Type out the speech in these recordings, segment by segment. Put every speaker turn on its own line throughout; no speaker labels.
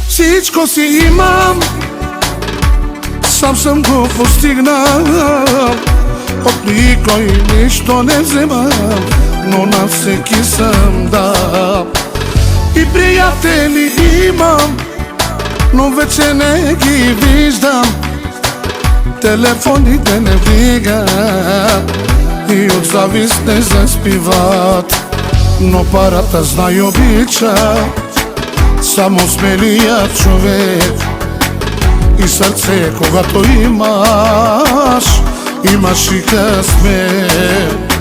Всичко си имам, сам съм го постигнал. От никой нищо не вземам, но на всеки съм дал. И приятели имам, но вече не ги виждам. Телефоните не вдигат и от завист не заспиват. Но парата знай обича само смелият човек. И сърце, когато имаш, имаш и късмет.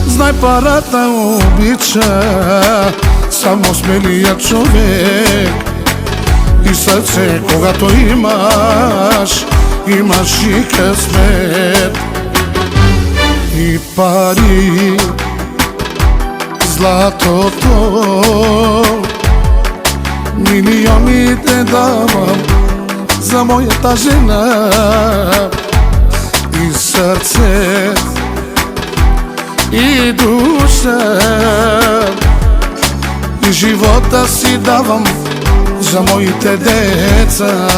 Знай, парата обича само смелият човек. И сърце, когато имаш, имаш и късмет. И пари, златото, милионите давам за моята жена. И сърце, и душа, и живота си давам за моите деца.